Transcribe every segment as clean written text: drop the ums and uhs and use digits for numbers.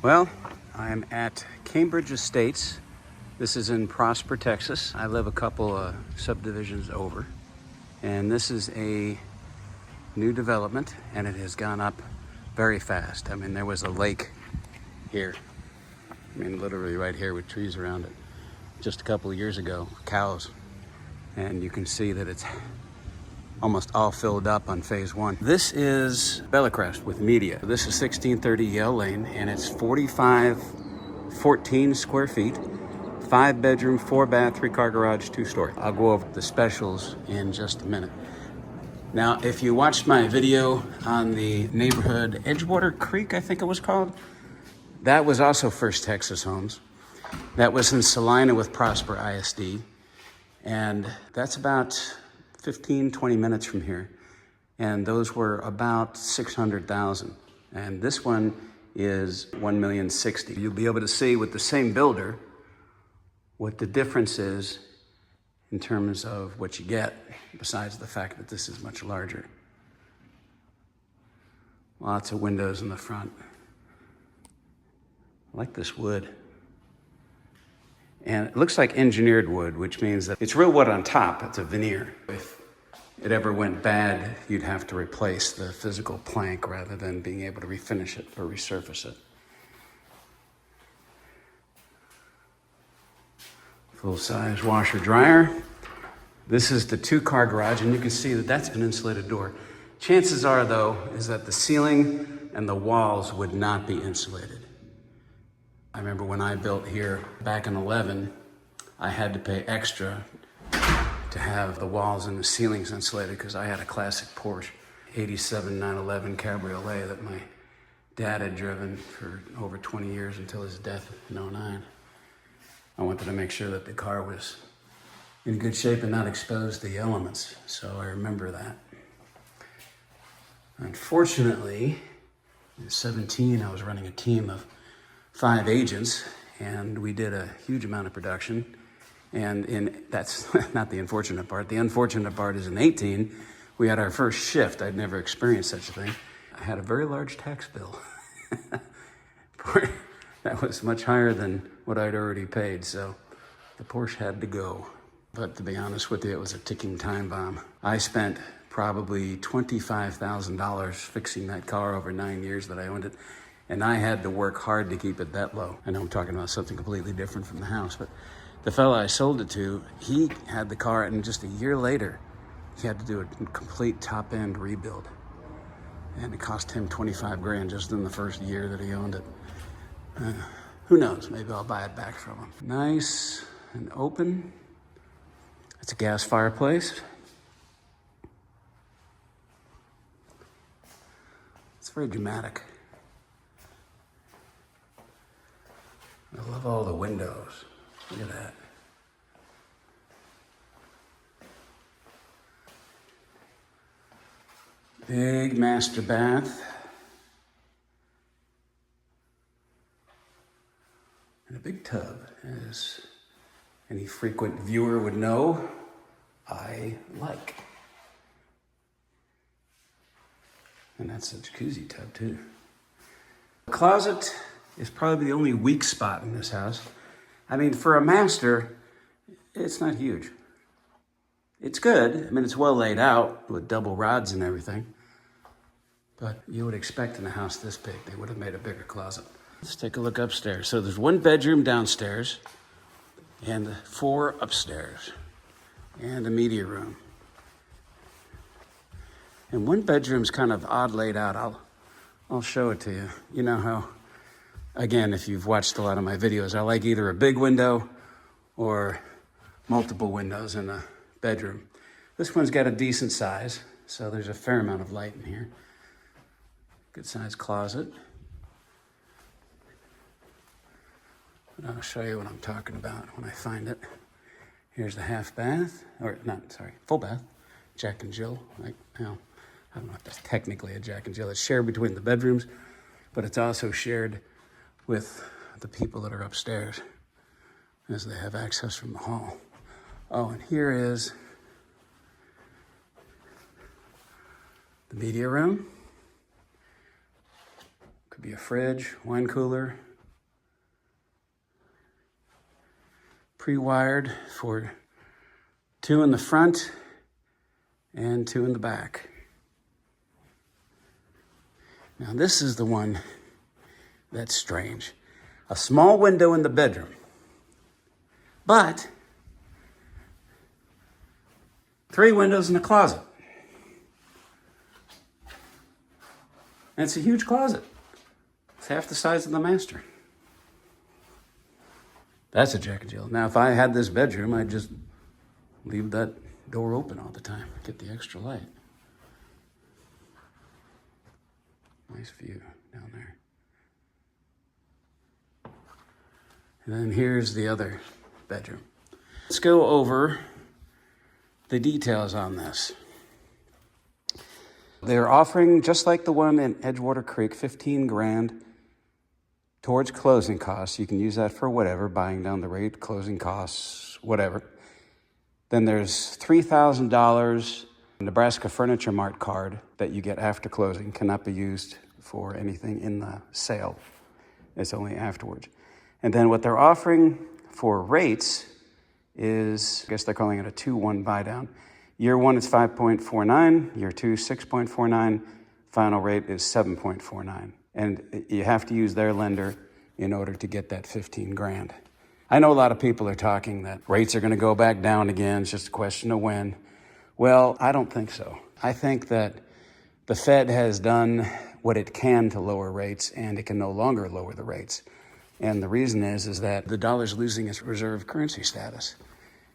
Well, I'm at Cambridge Estates. This is in Prosper, Texas. I live a couple subdivisions over. And this is a new development, and it has gone up very fast. I mean, there was a lake here. I mean, literally right here with trees around it. Just a couple of years ago, cows. And you can see that it's almost all filled up on phase one. This is Bellecrest with media. This is 1630 Yale Lane, and it's 4514 square feet, 5 bedroom, 4 bath, 3 car garage, 2 story. I'll go over the specials in just a minute. Now, if you watched my video on the neighborhood Edgewater Creek, I think it was called, that was also First Texas Homes. That was in Salina with Prosper ISD. And that's about 15, 20 minutes from here. And those were about 600,000. And this one is 1,060,000. You'll be able to see with the same builder what the difference is in terms of what you get, besides the fact that this is much larger. Lots of windows in the front. I like this wood. And it looks like engineered wood, which means that it's real wood on top. It's a veneer. If it ever went bad, you'd have to replace the physical plank rather than being able to refinish it or resurface it. Full-size washer dryer. This is the 2-car garage, and you can see that that's an insulated door. Chances are, though, is that the ceiling and the walls would not be insulated. I remember when I built here back in 11, I had to pay extra to have the walls and the ceilings insulated because I had a classic Porsche 87 911 Cabriolet that my dad had driven for over 20 years until his death in 09. I wanted to make sure that the car was in good shape and not exposed to the elements, so I remember that. Unfortunately, in 17, I was running a team of 5 agents, and we did a huge amount of production. And that's not the unfortunate part. The unfortunate part is in 18, we had our first shift. I'd never experienced such a thing. I had a very large tax bill. That was much higher than what I'd already paid, so the Porsche had to go. But to be honest with you, it was a ticking time bomb. I spent probably $25,000 fixing that car over 9 years that I owned it. And I had to work hard to keep it that low. I know I'm talking about something completely different from the house, but the fella I sold it to, he had the car, and just a year later, he had to do a complete top-end rebuild. And it cost him 25 grand just in the first year that he owned it. Who knows, maybe I'll buy it back from him. Nice and open. It's a gas fireplace. It's very dramatic. I love all the windows. Look at that. Big master bath. And a big tub, as any frequent viewer would know, I like. And that's a jacuzzi tub too. The closet is probably the only weak spot in this house. I mean, for a master, it's not huge. It's good. I mean, it's well laid out with double rods and everything. But you would expect in a house this big, they would have made a bigger closet. Let's take a look upstairs. So there's 1 bedroom downstairs and 4 upstairs and a media room. And 1 bedroom's kind of odd laid out. I'll show it to you. You know how, again, if you've watched a lot of my videos, I like either a big window or multiple windows in a bedroom. This one's got a decent size, so there's a fair amount of light in here. Good sized closet. But I'll show you what I'm talking about when I find it. Here's the half bath, full bath. Jack and Jill. I don't know if that's technically a Jack and Jill. It's shared between the bedrooms, but it's also shared with the people that are upstairs, as they have access from the hall. Oh, and here is the media room. Could be a fridge, wine cooler, pre-wired for 2 in the front and 2 in the back. Now this is the one that's strange. A small window in the bedroom, but 3 windows in the closet. And it's a huge closet. It's half the size of the master. That's a jack and Jill. Now, if I had this bedroom, I'd just leave that door open all the time, get the extra light. Nice view down there. And then here's the other bedroom. Let's go over the details on this. They're offering, just like the one in Edgewater Creek, $15,000 towards closing costs. You can use that for whatever, buying down the rate, closing costs, whatever. Then there's $3,000 Nebraska Furniture Mart card that you get after closing. Cannot be used for anything in the sale. It's only afterwards. And then what they're offering for rates is, I guess they're calling it a 2-1 buy down. Year 1 is 5.49, year 2 6.49, final rate is 7.49. And you have to use their lender in order to get that $15,000. I know a lot of people are talking that rates are going to go back down again. It's just a question of when. Well, I don't think so. I think that the Fed has done what it can to lower rates, and it can no longer lower the rates. And the reason is that the dollar's losing its reserve currency status.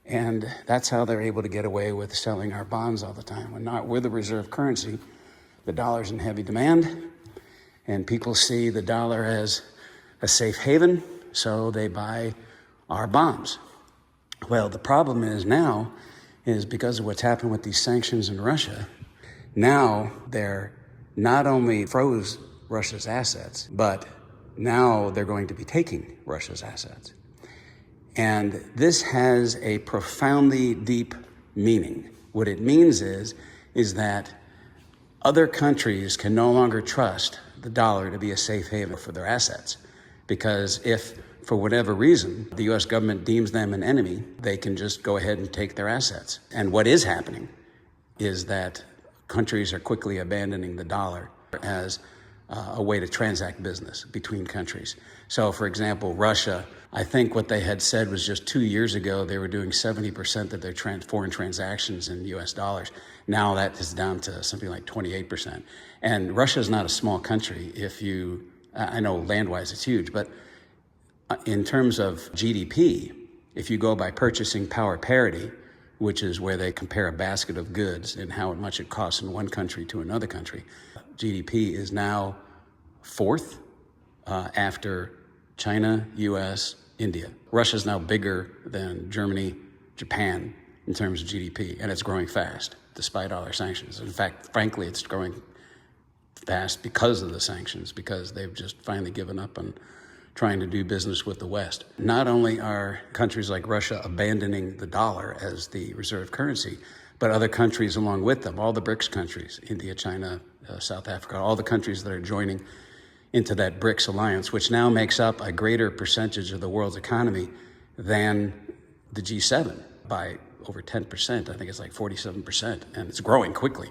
And that's how they're able to get away with selling our bonds all the time. When we're the reserve currency, the dollar's in heavy demand, and people see the dollar as a safe haven, so they buy our bonds. Well, the problem is now, is because of what's happened with these sanctions in Russia, now they're not only froze Russia's assets, but now they're going to be taking Russia's assets. And this has a profoundly deep meaning. What it means is that other countries can no longer trust the dollar to be a safe haven for their assets. Because if, for whatever reason, the US government deems them an enemy, they can just go ahead and take their assets. And what is happening is that countries are quickly abandoning the dollar as a way to transact business between countries. So, for example, Russia, I think what they had said was just 2 years ago, they were doing 70% of their foreign transactions in US dollars. Now that is down to something like 28%. And Russia is not a small country. I know land-wise it's huge, but in terms of GDP, if you go by purchasing power parity, which is where they compare a basket of goods and how much it costs in one country to another country, GDP is now 4th after China, US, India. Russia's now bigger than Germany, Japan in terms of GDP, and it's growing fast despite all our sanctions. In fact, frankly, it's growing fast because of the sanctions, because they've just finally given up on trying to do business with the West. Not only are countries like Russia abandoning the dollar as the reserve currency, but other countries along with them, all the BRICS countries, India, China, South Africa, all the countries that are joining into that BRICS alliance, which now makes up a greater percentage of the world's economy than the G7 by over 10%. I think it's like 47%, and it's growing quickly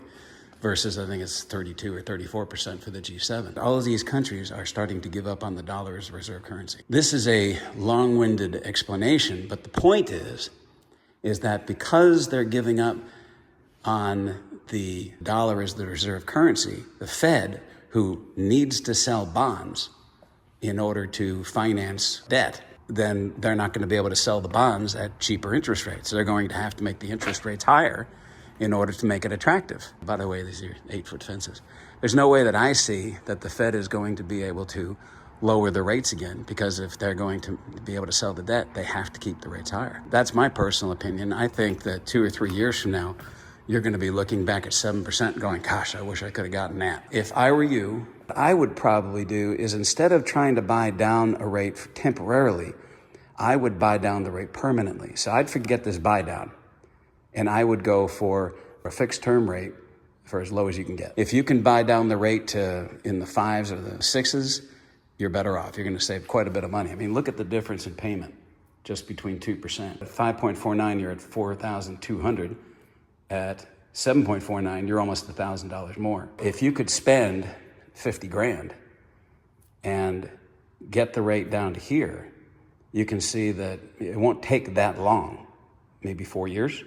versus I think it's 32 or 34% for the G7. All of these countries are starting to give up on the dollar as a reserve currency. This is a long-winded explanation, but the point is that because they're giving up on the dollar as the reserve currency, the Fed, who needs to sell bonds in order to finance debt, then they're not going to be able to sell the bonds at cheaper interest rates. So they're going to have to make the interest rates higher in order to make it attractive. By the way, these are 8-foot fences. There's no way that I see that the Fed is going to be able to lower the rates again, because if they're going to be able to sell the debt, they have to keep the rates higher. That's my personal opinion. I think that 2 or 3 years from now, you're going to be looking back at 7% going, gosh, I wish I could have gotten that. If I were you, what I would probably do is, instead of trying to buy down a rate temporarily, I would buy down the rate permanently. So I'd forget this buy down, and I would go for a fixed term rate for as low as you can get. If you can buy down the rate to in the 5s or the 6s, you're better off. You're going to save quite a bit of money. I mean, look at the difference in payment just between 2%. At 5.49, you're at 4,200. At 7.49, you're almost $1,000 more. If you could spend 50 grand and get the rate down to here, you can see that it won't take that long, maybe 4 years,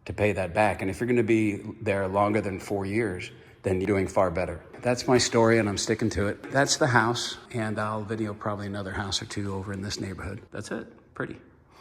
to pay that back. And if you're gonna be there longer than 4 years, then you're doing far better. That's my story, and I'm sticking to it. That's the house, and I'll video probably another house or two over in this neighborhood. That's it, pretty.